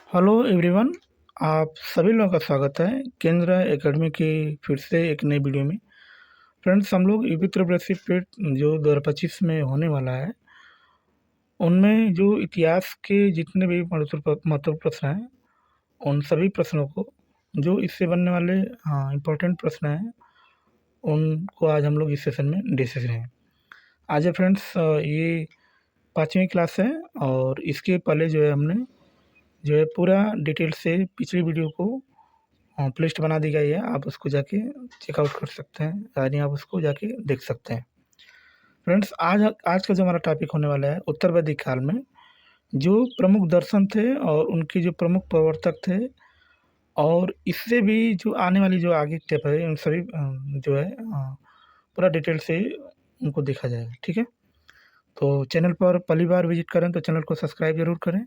Hello everyone. आप सभी लोगों का स्वागत है केंद्र एकेडमी की फिर से एक नई वीडियो में। फ्रेंड्स, हम लोग यूपी त्रिपक्षीय पेट जो 2025 में होने वाला है, उनमें जो इतिहास के जितने भी महत्वपूर्ण प्रश्न हैं, उन सभी प्रश्नों को, जो इससे बनने वाले इम्पोर्टेंट प्रश्न हैं, उनको आज हम लोग इस सेशन में डिस्कस करेंगे। आज है फ्रेंड्स, ये 5वीं क्लास है और इसके पहले जो है हमने जो है पूरा डिटेल से पिछली वीडियो को प्लेलिस्ट बना दी गई है। आप उसको जाके चेकआउट कर सकते हैं, यानी आप उसको जाके देख सकते हैं। फ्रेंड्स, आज आज का जो हमारा टॉपिक होने वाला है, उत्तर वैदिक काल में जो प्रमुख दर्शन थे और उनके जो प्रमुख प्रवर्तक थे, और इससे भी जो आने वाली जो आगे स्टेप है, उन सभी जो है पूरा डिटेल से उनको देखा जाएगा। ठीक है, तो चैनल पर पहली बार विजिट करें तो चैनल को सब्सक्राइब जरूर करें,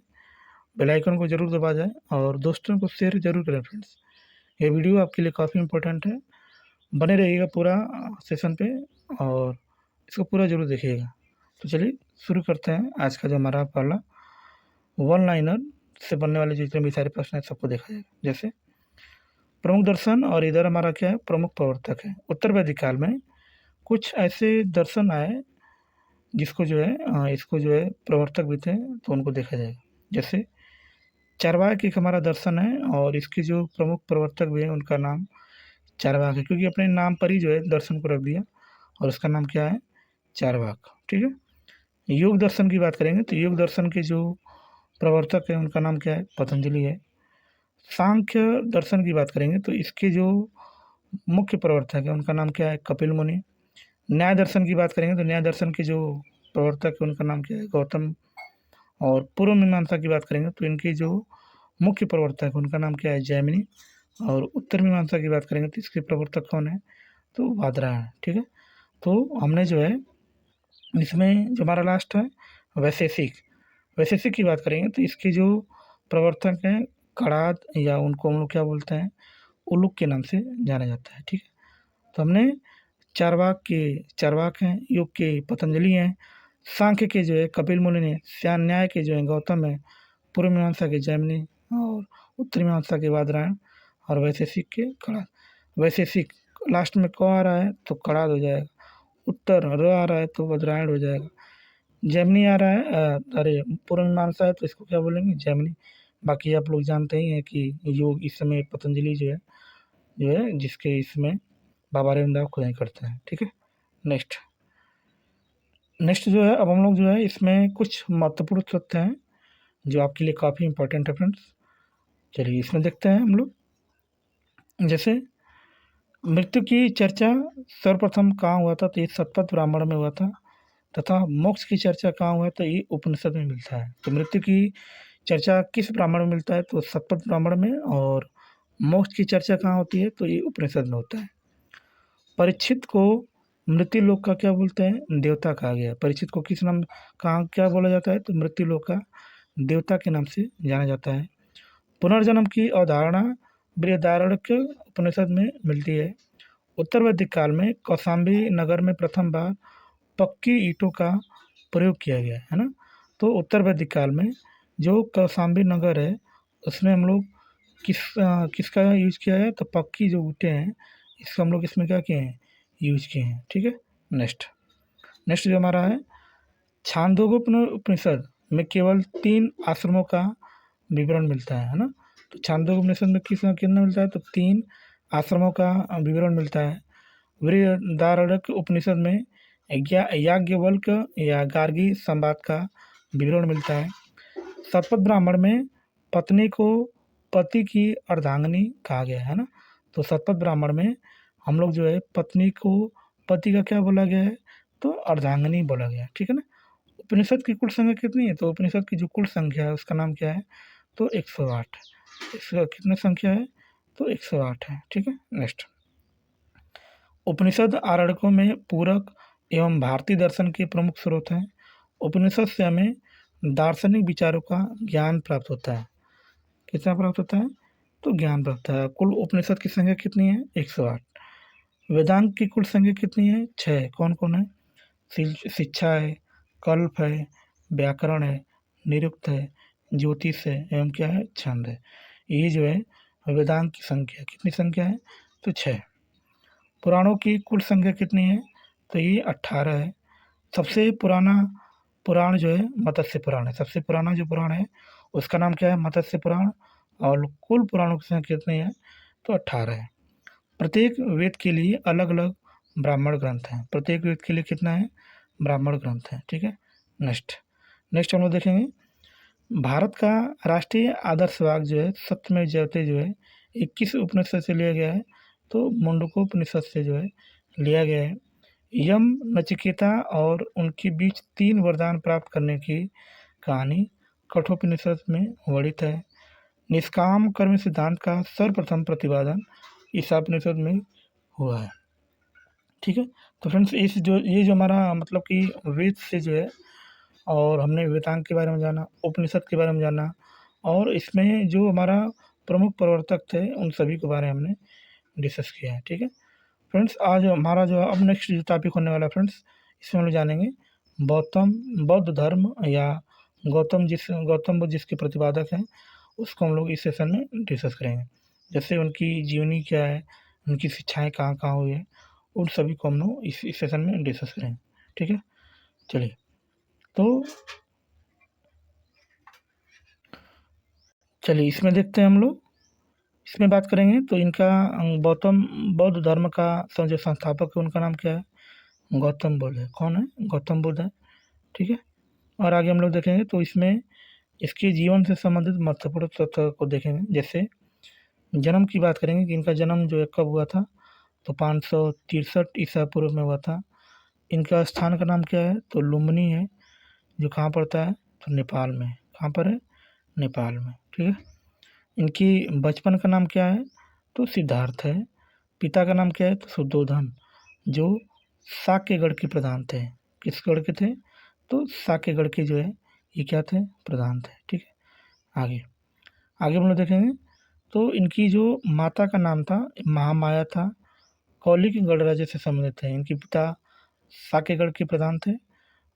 बेल आइकन को जरूर दबा जाए और दोस्तों को शेयर जरूर करें। फ्रेंड्स, ये वीडियो आपके लिए काफ़ी इंपॉर्टेंट है, बने रहिएगा पूरा सेशन पे और इसको पूरा ज़रूर देखिएगा। तो चलिए शुरू करते हैं। आज का जो हमारा पहला वन लाइनर से बनने वाले जितने भी सारे प्रश्न हैं, सबको देखा जाएगा। जैसे प्रमुख दर्शन, और इधर हमारा क्या है, प्रमुख प्रवर्तक है। उत्तर वैदिक काल में कुछ ऐसे दर्शन आए जिसको जो है इसको जो है प्रवर्तक भी थे, तो उनको देखा जाएगा। जैसे चारवाक एक हमारा दर्शन है और इसके जो प्रमुख प्रवर्तक भी हैं उनका नाम चारवाक है, क्योंकि अपने नाम पर ही जो है दर्शन को रख दिया और उसका नाम क्या है, चारवाक। ठीक है। योग दर्शन की बात करेंगे तो योग दर्शन के जो प्रवर्तक है उनका नाम क्या है, पतंजलि है। सांख्य दर्शन की बात करेंगे तो इसके जो मुख्य प्रवर्तक है उनका नाम क्या है, कपिल मुनि। न्याय दर्शन की बात करेंगे तो न्याय दर्शन के जो प्रवर्तक है उनका नाम क्या है, गौतम। और पूर्व मीमांसा की बात करेंगे तो इनके जो मुख्य प्रवर्तक है उनका नाम क्या है, जैमिनी। और उत्तर मीमांसा की बात करेंगे तो इसके प्रवर्तक कौन है, तो बादरायण। ठीक है। तो हमने जो है इसमें जो हमारा लास्ट है वैशेषिक, वैशेषिक की बात करेंगे तो इसके जो प्रवर्तक हैं कणाद, या उनको हम लोग क्या बोलते हैं, उलूक के नाम से जाना जाता है। ठीक है। तो हमने चारवाक हैं, योग के पतंजलि हैं, सांख्य के जो है कपिल मुनि ने, श्यान न्याय के जो है गौतम है, पूर्व मीमांसा के जैमिनी, और उत्तर मीमांसा के बादरायण, और वैशेषिक के कणाद। वैशेषिक लास्ट में क आ रहा है तो कणाद हो जाएगा, उत्तर र आ रहा है तो बादरायण हो जाएगा, जैमिनी आ रहा है अरे पूर्व मीमांसा है तो इसको क्या बोलेंगे, जैमिनी। बाकी आप लोग जानते ही हैं कि योग इस समय पतंजलि जो है जिसके इसमें बाबा रामदेव खुदाई करते हैं। ठीक है। नेक्स्ट नेक्स्ट जो है, अब हम लोग जो है इसमें कुछ महत्वपूर्ण तथ्य हैं जो आपके लिए काफ़ी इंपॉर्टेंट है। फ्रेंड्स, चलिए इसमें देखते हैं हम लोग। जैसे मृत्यु की चर्चा सर्वप्रथम कहाँ हुआ था, तो ये सतपथ ब्राह्मण में हुआ था। तथा मोक्ष की चर्चा कहाँ हुआ है, तो ये उपनिषद में मिलता है। तो मृत्यु की चर्चा किस ब्राह्मण में मिलता है, तो सतपथ ब्राह्मण में। और मोक्ष की चर्चा कहाँ होती है, तो ये उपनिषद में होता है। परीक्षित को मृत्यु लोक का क्या बोलते हैं, देवता कहा गया है। परीक्षित को किस नाम, कहाँ क्या बोला जाता है, तो मृत्यु लोक का देवता के नाम से जाना जाता है। पुनर्जन्म की अवधारणा बृहदारण्यक उपनिषद में मिलती है। उत्तर वैदिक काल में कौशाम्बी नगर में प्रथम बार पक्की ईंटों का प्रयोग किया गया है ना। तो उत्तर वैदिक काल में जो कौशाम्बी नगर है उसमें हम लोग किसका यूज़ किया है, तो पक्की जो ईंटें हैं इसका हम लोग इसमें क्या किए हैं, यूज किए हैं। ठीक है। नेक्स्ट नेक्स्ट जो हमारा है, छांदोग्य उपनिषद में केवल 3 आश्रमों का विवरण मिलता है ना। तो छांदोग्य उपनिषद में कितना मिलता है, तो 3 आश्रमों का विवरण मिलता है। बृहदारण्यक उपनिषद में याज्ञवल्क्य या गार्गी संवाद का विवरण मिलता है। शतपथ ब्राह्मण में पत्नी को पति की अर्धांगिनी कहा गया है ना। तो शतपथ ब्राह्मण में हम लोग जो है पत्नी को पति का क्या बोला गया है, तो अर्धांगिनी बोला गया है। ठीक है ना। उपनिषद की कुल संख्या कितनी है, तो उपनिषद की जो कुल संख्या है उसका नाम क्या है, तो 108। इसका कितनी संख्या है, तो 108 है। ठीक है। नेक्स्ट, उपनिषद आरण्यकों में पूरक एवं भारतीय दर्शन के प्रमुख स्रोत हैं। उपनिषद से हमें दार्शनिक विचारों का ज्ञान प्राप्त होता है। कितना प्राप्त होता है, तो ज्ञान प्राप्त है। कुल उपनिषद की संख्या कितनी है, 108। वेदांत की कुल संख्या कितनी है, 6। कौन कौन है, शिक्षा है, कल्प है, व्याकरण है, निरुक्त है, ज्योतिष है एवं क्या है, छंद है। ये जो है वेदांग की संख्या, कितनी संख्या है, तो 6। पुराणों की कुल संख्या कितनी है, तो ये 18 है। सबसे पुराना पुराण जो है मत्स्य पुराण है, सबसे पुराना जो पुराण है उसका नाम क्या है, मत्स्य पुराण। और कुल पुराणों की संख्या कितनी है, तो 18 है। प्रत्येक वेद के लिए अलग अलग ब्राह्मण ग्रंथ हैं, प्रत्येक वेद के लिए कितना है, ब्राह्मण ग्रंथ है। ठीक है, नेक्स्ट नेक्स्ट हम लोग देखेंगे भारत का राष्ट्रीय आदर्श वाक्य जो है सत्यमेव जयते जो है 21 उपनिषद से लिया गया है, तो मुंडकोपनिषद से जो है लिया गया है। यम, नचिकेता और उनके बीच 3 वरदान प्राप्त करने की कहानी कठोपनिषद में वर्णित है। निष्काम कर्म सिद्धांत का सर्वप्रथम प्रतिपादन ईशापनिषद में हुआ है। ठीक है, तो फ्रेंड्स ये जो हमारा मतलब कि वेद से जो है, और हमने वेदांग के बारे में जाना, उपनिषद के बारे में जाना, और इसमें जो हमारा प्रमुख प्रवर्तक थे उन सभी के बारे में हमने डिस्कस किया है। ठीक है फ्रेंड्स, आज हमारा जो अब नेक्स्ट जो टॉपिक होने वाला है फ्रेंड्स, इसमें हम लोग जानेंगे बौद्ध धर्म या गौतम बुद्ध जिसके प्रतिपादक हैं उसको हम लोग इस सेशन में डिस्कस करेंगे। जैसे उनकी जीवनी क्या है, उनकी शिक्षाएं कहाँ कहाँ हुई है, उन सभी को हम लोग इस सेशन में डिस्कस करेंगे। ठीक है, चलिए इसमें देखते हैं हम लोग, इसमें बात करेंगे तो इनका बौद्ध धर्म का जो संस्थापक है उनका नाम क्या है, गौतम बुद्ध है। कौन है, गौतम बुद्ध है। ठीक है, और आगे हम लोग देखेंगे तो इसमें इसके जीवन से संबंधित महत्वपूर्ण तथ्य को देखेंगे। जैसे जन्म की बात करेंगे कि इनका जन्म जो है कब हुआ था, तो 563 ईसा पूर्व में हुआ था। इनका स्थान का नाम क्या है, तो लुम्बिनी है, जो कहाँ पड़ता है, तो नेपाल में। कहाँ पर है, नेपाल में। ठीक है, इनकी बचपन का नाम क्या है, तो सिद्धार्थ है। पिता का नाम क्या है, तो शुद्धोधन, जो साक्यगढ़ के प्रधान थे। किस गढ़ के थे, तो साक्यगढ़ के जो है ये क्या थे, प्रधान थे। ठीक है, आगे आगे हम लोग देखेंगे तो इनकी जो माता का नाम था महामाया था, कौली के गणराज्य से संबंधित है। इनके पिता साक्यगढ़ के प्रधान थे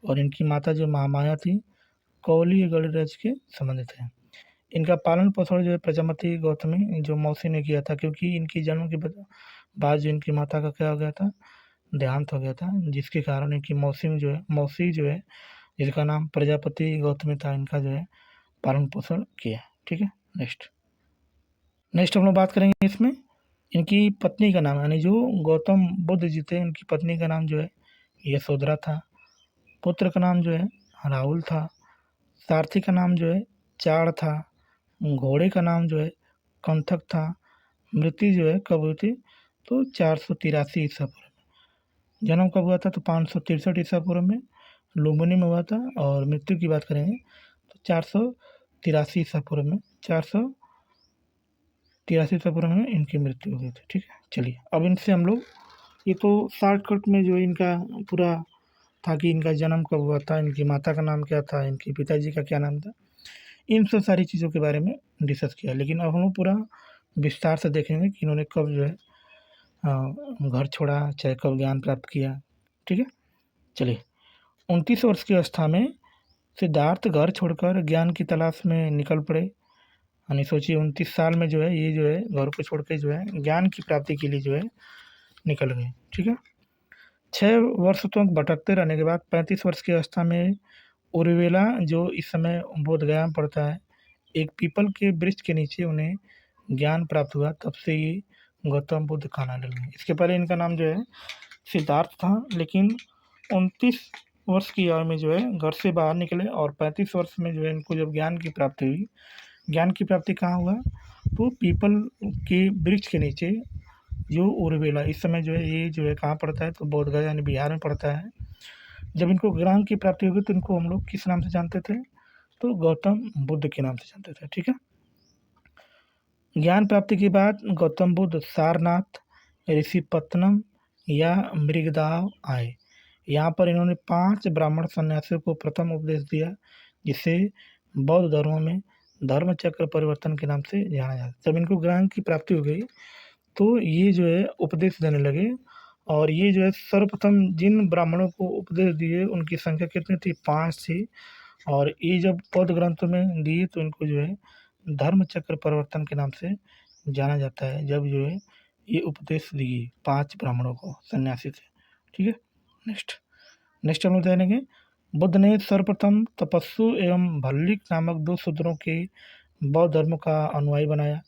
और इनकी माता जो महामाया थी कौली गणराज्य के संबंधित है। इनका पालन पोषण जो है प्रजापति गौतमी जो मौसी ने किया था, क्योंकि इनकी जन्म के बाद जो इनकी माता का क्या हो गया था, देहांत हो गया था, जिसके कारण इनकी मौसी जो है जिसका नाम प्रजापति गौतमी था, इनका जो है पालन पोषण किया। ठीक है, नेक्स्ट हम लोग बात करेंगे इसमें इनकी पत्नी का नाम, यानी जो गौतम बुद्ध जी थे इनकी पत्नी का नाम जो है यशोधरा था। पुत्र का नाम जो है राहुल था। सारथी का नाम जो है चार था। घोड़े का नाम जो है कंथक था। मृत्यु जो है कब हुई थी, तो 483 ईसा पूर्व में। जन्म कब हुआ था, तो 563 ईसा पूर्व में लुम्बिनी में हुआ था। और मृत्यु की बात करेंगे तो 483 ईसा पूर्व में 483 ईसा पूर्व में इनकी मृत्यु हो गई थी। ठीक है, चलिए अब इनसे हम लोग ये तो शॉर्टकट में जो इनका पूरा था कि इनका जन्म कब हुआ था, इनकी माता का नाम क्या था, इनके पिताजी का क्या नाम था, इन सब सारी चीज़ों के बारे में डिस्कस किया। लेकिन अब हम लोग पूरा विस्तार से देखेंगे कि इन्होंने कब जो है घर छोड़ा, चाहे कब ज्ञान प्राप्त किया। ठीक है, चलिए 29 वर्ष की अवस्था में सिद्धार्थ घर छोड़कर ज्ञान की तलाश में निकल पड़े। यानी सोचिए 29 साल में जो है ये जो है घर को छोड़ के जो है ज्ञान की प्राप्ति के लिए जो है निकल गए। ठीक है, 6 वर्ष तक भटकते रहने के बाद 35 वर्ष की अवस्था में उर्वेला जो इस समय बोधगया में पड़ता है, एक पीपल के वृक्ष के नीचे उन्हें ज्ञान प्राप्त हुआ। तब से ये गौतम बुद्ध कहलाने लगे। इसके पहले इनका नाम जो है सिद्धार्थ था, लेकिन 29 वर्ष की आयु में जो है घर से बाहर निकले और 35 वर्ष में जो है इनको जब ज्ञान की प्राप्ति हुई। ज्ञान की प्राप्ति कहाँ हुआ, तो पीपल के वृक्ष के नीचे जो उर्वेला, इस समय जो है ये जो है कहाँ पड़ता है, तो बोधगया यानी बिहार में पड़ता है। जब इनको ज्ञान की प्राप्ति होगी तो इनको हम लोग किस नाम से जानते थे, तो गौतम बुद्ध के नाम से जानते थे। ठीक है, ज्ञान प्राप्ति के बाद गौतम बुद्ध सारनाथ, ऋषिपत्तनम या मृगदाव आए। यहाँ पर इन्होंने 5 ब्राह्मण सन्यासियों को प्रथम उपदेश दिया, जिसे बौद्ध धर्मों में धर्म चक्र परिवर्तन के नाम से जाना जाता है। जब इनको ज्ञान की प्राप्ति हो गई तो ये जो है उपदेश देने लगे, और ये जो है सर्वप्रथम जिन ब्राह्मणों को उपदेश दिए उनकी संख्या कितनी थी, 5 थी। और ये जब बौद्ध ग्रंथों में दिए तो इनको जो है धर्म चक्र प्रवर्तन के नाम से जाना जाता है, जब जो है ये उपदेश दिए 5 ब्राह्मणों को सन्यासी थे। ठीक है, नेक्स्ट नेक्स्ट हम लोग जानेंगे। बुद्ध ने सर्वप्रथम तपस्सु एवं भल्लिक नामक 2 शूद्रों के बौद्ध धर्म का अनुयायी बनाया।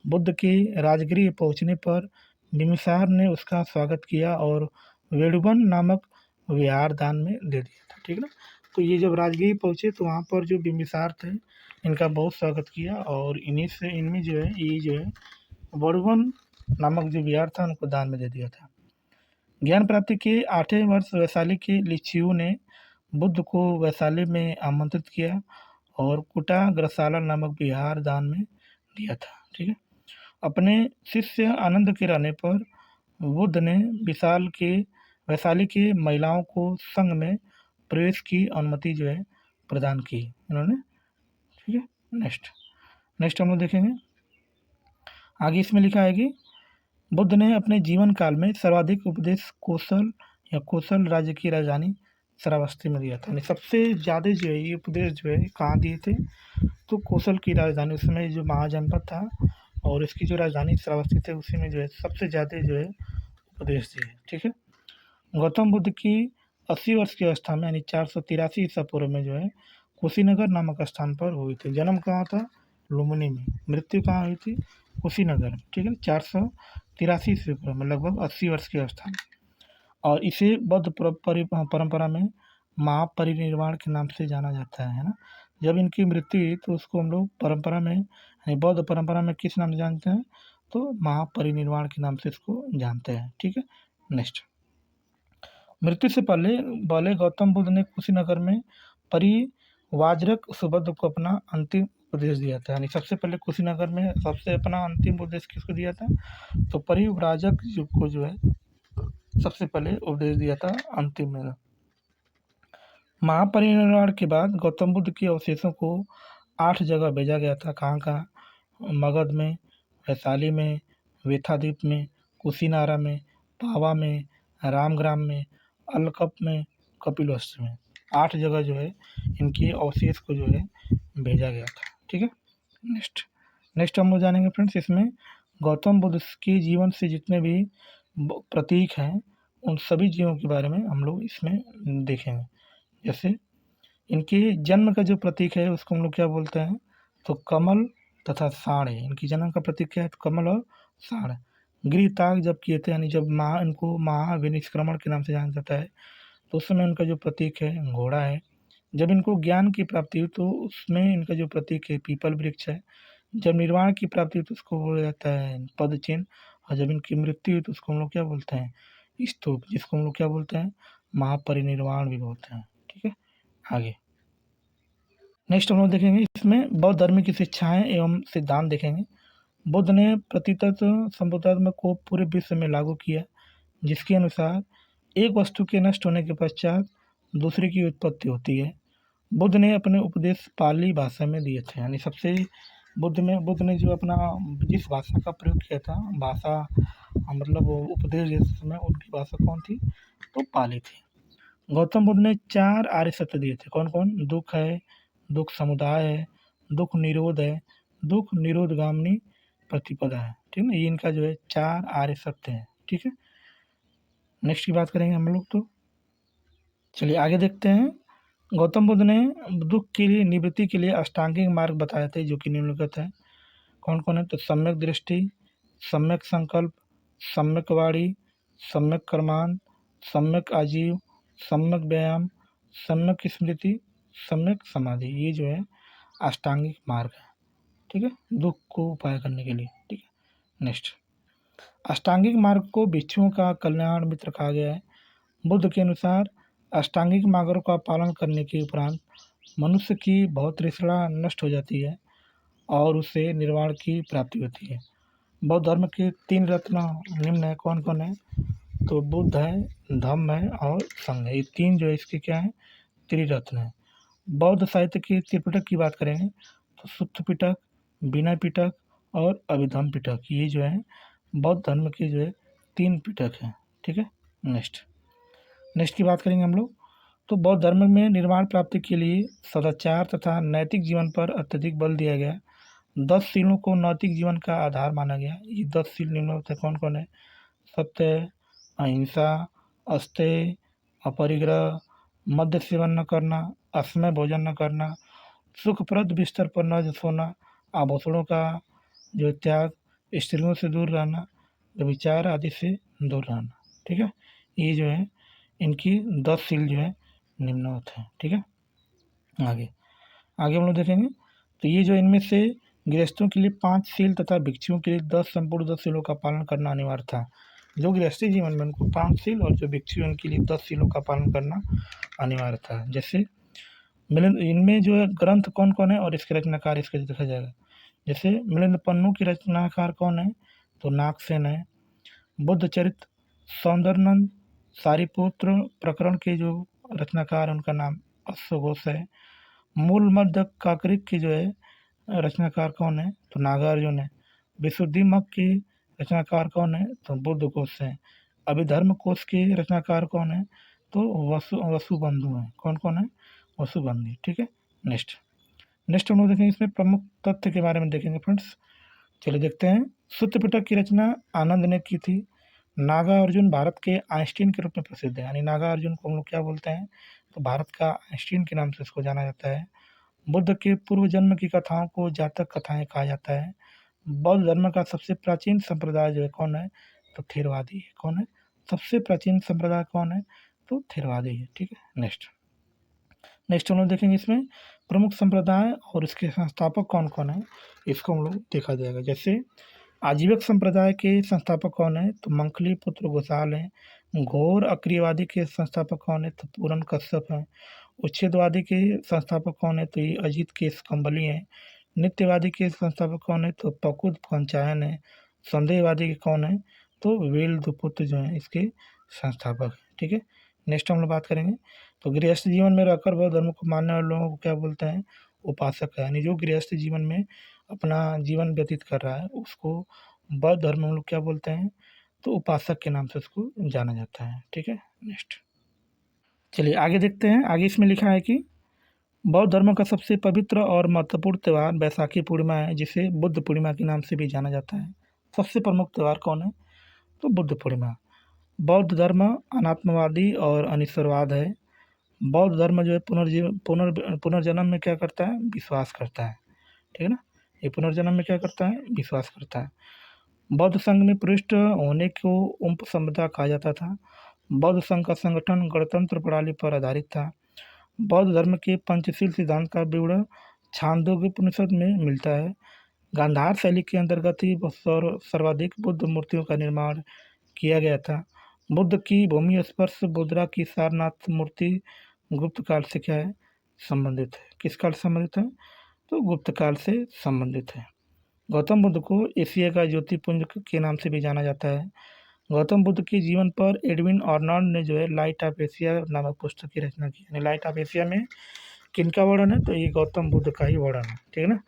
बुद्ध के राजगृह पहुंचने पर बिम्बिसार ने उसका स्वागत किया और वेणुवन नामक विहार दान में दे दिया था। ठीक है ना, तो ये जब राजगृह पहुंचे तो वहाँ पर जो बिम्बिसार थे इनका बहुत स्वागत किया और इन्हीं से इनमें जो है ये जो है वेणुवन नामक जो विहार था उनको दान में दे दिया था। ज्ञान प्राप्ति के 8वें वर्ष वैशाली के लिच्छियू ने बुद्ध को वैशाली में आमंत्रित किया और कुटाग्रशाला नामक विहार दान में दिया था। ठीक है, अपने शिष्य आनंद के रहने पर बुद्ध ने वैशाली के महिलाओं को संघ में प्रवेश की अनुमति जो है प्रदान की इन्होंने। ठीक है, नेक्स्ट हम लोग देखेंगे आगे। इसमें लिखा है कि बुद्ध ने अपने जीवन काल में सर्वाधिक उपदेश कोसल राज्य की राजधानी श्रावस्ती में दिया था। यानी सबसे ज़्यादा जो है ये उपदेश जो है कहाँ दिए थे, तो कोसल की राजधानी, उसमें जो महाजनपद था और इसकी जो राजधानी श्रावस्ती थे उसी में जो है सबसे ज़्यादा जो है उपदेश दिए। ठीक है, गौतम बुद्ध की 80 वर्ष की अवस्था में यानी 483 ईसा पूर्व में जो है कुशीनगर नामक स्थान पर हुई थी। जन्म कहाँ था, लुम्बिनी में। मृत्यु कहाँ हुई थी, कुशीनगर में। ठीक है, 483 ईस्वी पूर्व में, लगभग 80 वर्ष की अवस्था में। और इसे बौद्ध परंपरा में महापरिनिर्वाण के नाम से जाना जाता है ना। जब इनकी मृत्यु हुई तो उसको हम लोग परंपरा में यानी बौद्ध परंपरा में किस नाम से जानते हैं, तो महापरिनिर्वाण के नाम से इसको जानते हैं। ठीक है, नेक्स्ट। मृत्यु से पहले गौतम बुद्ध ने कुशीनगर में परिव्राजक सुबुद्ध को अपना अंतिम उपदेश दिया था। यानी सबसे पहले कुशीनगर में सबसे अपना अंतिम उपदेश किसको दिया था, तो परिव्राजक को जो है सबसे पहले उपदेश दिया था अंतिम में। महापरिनिर्वाण के बाद गौतम बुद्ध के अवशेषों को 8 जगह भेजा गया था। कहाँ, मगध में, वैशाली में, वेथाद्वीप में, कुशीनारा में, पावा में, रामग्राम में, अलकप में, कपिलवस्तु में, 8 जगह जो है इनके अवशेष को जो है भेजा गया था। ठीक है, नेक्स्ट हम लोग जानेंगे फ्रेंड्स। इसमें गौतम बुद्ध के जीवन से जितने भी प्रतीक हैं उन सभी जीवों के बारे में हम लोग इसमें देखेंगे। जैसे इनके जन्म का जो प्रतीक है उसको हम लोग क्या बोलते हैं, तो कमल तथा साढ़ है। इनकी जन्म का प्रतीक क्या है, तो कमल और साढ़। गृह त्याग जब किए थे यानी जब इनको महाविनिष्क्रमण के नाम से जाना जाता है, तो उस समय उनका जो प्रतीक है घोड़ा है। जब इनको ज्ञान की प्राप्ति हुई तो उसमें इनका जो प्रतीक है पीपल वृक्ष है। जब निर्वाण की प्राप्ति हुई तो उसको बोला जाता है पद चिन्ह। और जब इनकी मृत्यु हुई तो उसको हम लोग क्या बोलते हैं, स्तूप, जिसको हम लोग क्या बोलते हैं, महापरिनिर्वाण भी बोलते हैं। ठीक है, आगे नेक्स्ट हम लोग देखेंगे। इसमें बौद्ध धर्म की शिक्षाएं एवं सिद्धांत देखेंगे। बुद्ध ने प्रतितत्व संबोधन को पूरे विश्व में लागू किया, जिसके अनुसार एक वस्तु के नष्ट होने के पश्चात दूसरे की उत्पत्ति होती है। बुद्ध ने अपने उपदेश पाली भाषा में दिए थे। यानी सबसे बुद्ध ने जो अपना जिस भाषा का प्रयोग किया था, भाषा मतलब वो उपदेश जैसे समय उनकी भाषा कौन थी, तो पाली थी। गौतम बुद्ध ने 4 आर्य सत्य दिए थे। कौन कौन, दुख है, दुख समुदाय है, दुख निरोध है, दुख निरोधगामिनी प्रतिपदा है। ठीक है ना, ये इनका जो है 4 आर्य सत्य है। ठीक है, नेक्स्ट की बात करेंगे हम लोग। तो चलिए आगे देखते हैं। गौतम बुद्ध ने दुख की निवृत्ति के लिए अष्टांगिक मार्ग बताए थे, जो कि निम्नलिखित है। कौन कौन है, तो सम्यक दृष्टि, सम्यक संकल्प, सम्यक वाणी, सम्यक कर्मांत, सम्यक आजीव, सम्यक व्यायाम, सम्यक स्मृति, सम्यक समाधि। ये जो है अष्टांगिक मार्ग है। ठीक है, दुख को उपाय करने के लिए। ठीक है, नेक्स्ट। अष्टांगिक मार्ग को भिक्षुओं का कल्याण मित्र कहा गया है। बुद्ध के अनुसार अष्टांगिक मार्गों का पालन करने के उपरांत मनुष्य की भौतिक तृष्णा नष्ट हो जाती है और उसे निर्वाण की प्राप्ति होती है। बौद्ध धर्म के 3 रत्न निम्न है। कौन कौन है, तो बुद्ध है, धम्म है और संघ है। ये 3 जो है इसके क्या है, त्रिरत्न है। बौद्ध साहित्य के त्रिपिटक की बात करेंगे तो सुत्त पिटक, विनय पिटक और अभिधम्म पिटक, ये जो है बौद्ध धर्म के जो है 3 पिटक हैं। ठीक है, नेक्स्ट की बात करेंगे हम लोग। तो बौद्ध धर्म में निर्वाण प्राप्ति के लिए सदाचार तथा नैतिक जीवन पर अत्यधिक बल दिया गया। 10 शीलों को नैतिक जीवन का आधार माना गया। ये 10 शील निम्नलिखित में कौन-कौन है? सत्य, अहिंसा, अस्तेय, अपरिग्रह, मद्य सेवन न करना, असमय भोजन न करना, सुखप्रद बिस्तर पर न सोना, आभूषणों का जो त्याग, स्त्रियों से दूर रहना, व्यभिचार आदि से दूर रहना। ठीक है, ये जो है इनकी 10 शील जो है निम्नवत है। ठीक है, आगे आगे हम लोग देखेंगे। तो ये जो इनमें से गृहस्थों के लिए 5 शील तथा भिक्षुओं के लिए 10 संपूर्ण 10 शीलों का पालन करना अनिवार्य था। जो गृहस्थी जीवन में उनको 5 शील और जो भिक्षु उनके लिए 10 शीलों का पालन करना अनिवार्य था। जैसे मिलिंद, इनमें जो है ग्रंथ कौन कौन है और इसके रचनाकार इसके देखा जाएगा। जैसे मिलिंद पन्नू के रचनाकार कौन है? तो नागसेन है। बुद्ध चरित्र सौंदरनंद सारिपुत्र प्रकरण के जो रचनाकार उनका नाम अश्वघोष है। मूल मध्य काकरिक के जो है रचनाकार कौन है? तो नागार्जुन है। विशुद्धि मग के रचनाकार कौन है? तो बुद्ध घोष है। अभिधर्म कोश के रचनाकार कौन है? तो वसुबंधु हैं। कौन कौन है? वसुबंधु। ठीक है, नेक्स्ट हम लोग देखेंगे इसमें प्रमुख तथ्य के बारे में देखेंगे फ्रेंड्स। चलिए देखते हैं। सूत्र पिटक की रचना आनंद ने की थी। नागा अर्जुन भारत के आइंस्टीन के रूप में प्रसिद्ध है, यानी नागा अर्जुन को हम लोग क्या बोलते हैं? तो भारत का आइंस्टीन के नाम से इसको जाना जाता है। बुद्ध के पूर्व जन्म की कथाओं को जातक कथाएं कहा जाता है। बौद्ध धर्म का सबसे प्राचीन संप्रदाय जो है कौन है? तो थेरवादी है। कौन है सबसे प्राचीन संप्रदाय? कौन है? तो थेरवादी है। ठीक है, नेक्स्ट हम लोग देखेंगे इसमें प्रमुख संप्रदाय और इसके संस्थापक कौन कौन है, इसको हम लोग देखा जाएगा। जैसे आजीवक संप्रदाय के संस्थापक कौन है? तो मंखली पुत्र घोषाल हैं। घोर अक्रियवादी के संस्थापक कौन है? तो पूरन कश्यप हैं। उच्छेदवादी के संस्थापक कौन है? तो ये अजीत केस कंबली हैं। नित्यवादी के संस्थापक कौन है? तो पकुद पंचायन है। संदेहवादी के कौन है? तो वेल दुपुत्र जो है इसके संस्थापक हैं। ठीक है, नेक्स्ट हम लोग बात करेंगे। तो गृहस्थ जीवन में रहकर बौद्ध धर्म को मानने वाले लोगों को क्या बोलते हैं? उपासक है, यानी जो गृहस्थ जीवन में अपना जीवन व्यतीत कर रहा है उसको बौद्ध धर्म में हम लोग क्या बोलते हैं? तो उपासक के नाम से उसको जाना जाता है। ठीक है, नेक्स्ट चलिए आगे देखते हैं। आगे इसमें लिखा है कि बौद्ध धर्म का सबसे पवित्र और महत्वपूर्ण त्यौहार बैसाखी पूर्णिमा है, जिसे बुद्ध पूर्णिमा के नाम से भी जाना जाता है। सबसे प्रमुख त्यौहार कौन है? तो बुद्ध पूर्णिमा। बौद्ध धर्म अनात्मवादी और अनिश्वरवाद है। बौद्ध धर्म जो है पुनर्जन्म में क्या करता है? विश्वास करता है। ठीक है ना, ये पुनर्जन्म में क्या करता है? विश्वास करता है। बौद्ध संघ में पृष्ठ होने को उम्प संप्रदाय कहा जाता था। बौद्ध संघ का संगठन गणतंत्र प्रणाली पर आधारित था। बौद्ध धर्म के पंचशील सिद्धांत का विवरण छांदोग्य उपनिषद में मिलता है। गांधार शैली के अंतर्गत ही सर्वाधिक बुद्ध मूर्तियों का निर्माण किया गया था। बुद्ध की भूमि स्पर्श मुद्रा की सारनाथ मूर्ति गुप्त काल से क्या है? संबंधित है। किस काल से संबंधित है? तो गुप्त काल से संबंधित है। गौतम बुद्ध को एशिया का ज्योतिपुंज के नाम से भी जाना जाता है। गौतम बुद्ध के जीवन पर एडविन आर्नल्ड ने जो है लाइट ऑफ एशिया नामक पुस्तक की रचना की। यानी लाइट ऑफ एशिया में किनका वर्णन है? तो ये गौतम बुद्ध का ही वर्णन है। ठीक है ना,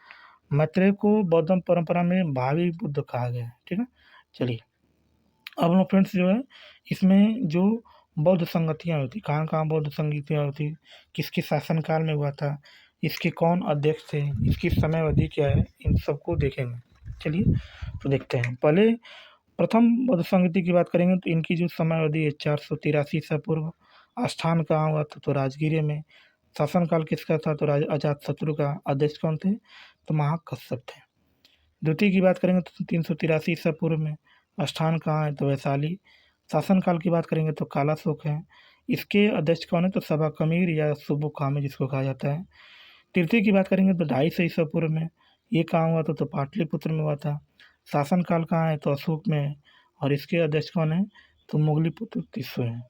मैत्रेय को बौद्ध परंपरा में भावी बुद्ध कहा गया है। ठीक है, चलिए अब लोग फ्रेंड्स जो है इसमें जो बौद्ध संगतियाँ होती, कहाँ कहाँ बौद्ध संगतियाँ होती, किसके शासनकाल में हुआ था, इसके कौन अध्यक्ष थे, इसकी समय अवधि क्या है, इन सबको देखेंगे। चलिए तो देखते हैं। पहले प्रथम बौद्ध संगति की बात करेंगे तो इनकी जो समय अवधि है 483 ईसा पूर्व। स्थान कहाँ हुआ था? तो राजगीर में। शासनकाल किसका था? तो अजातशत्रु का। अध्यक्ष कौन थे? तो महाकश्यप थे। द्वितीय की बात करेंगे तो 383 ईसा पूर्व में। स्थान कहाँ है? तो वैशाली। शासनकाल की बात करेंगे तो कालाशोक है। इसके अध्यक्ष कौन है? तो सभा कमीर या सुबुकामी जिसको कहा जाता है। तृतीय की बात करेंगे तो 250 ईसा पूर्व में। ये कहाँ हुआ था? तो पाटलिपुत्र में हुआ था। शासनकाल कहाँ है? तो अशोक में है। और इसके अध्यक्ष कौन है? तो मुगलीपुत्र तीसरे हैं।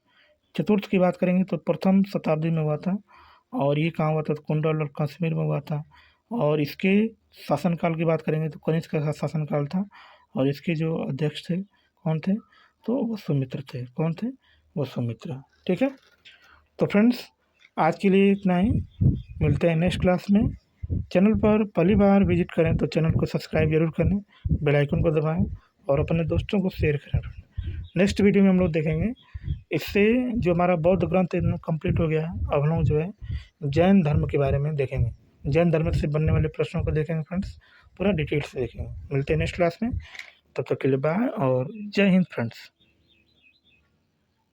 चतुर्थ की बात करेंगे तो प्रथम शताब्दी में हुआ था और ये कहाँ हुआ था? तो कुंडल और कश्मीर में हुआ था। और इसके शासनकाल की बात करेंगे तो कनिष्क का शासनकाल था और इसके जो अध्यक्ष थे कौन थे? तो वसुमित्र थे। कौन थे? वसुमित्र। ठीक है, तो फ्रेंड्स आज के लिए इतना ही। मिलते हैं नेक्स्ट क्लास में। चैनल पर पहली बार विजिट करें तो चैनल को सब्सक्राइब जरूर करें, बेल आइकन को दबाएं और अपने दोस्तों को शेयर करें। नेक्स्ट वीडियो में हम लोग देखेंगे इससे जो हमारा बौद्ध ग्रंथ है कंप्लीट हो गया है। अब हम लोग जो है जैन धर्म के बारे में देखेंगे। जैन धर्म से बनने वाले प्रश्नों को देखेंगे फ्रेंड्स, पूरा डिटेल से देखेंगे। मिलते हैं नेक्स्ट क्लास में, तब तक के लिए बाय और जय हिंद फ्रेंड्स।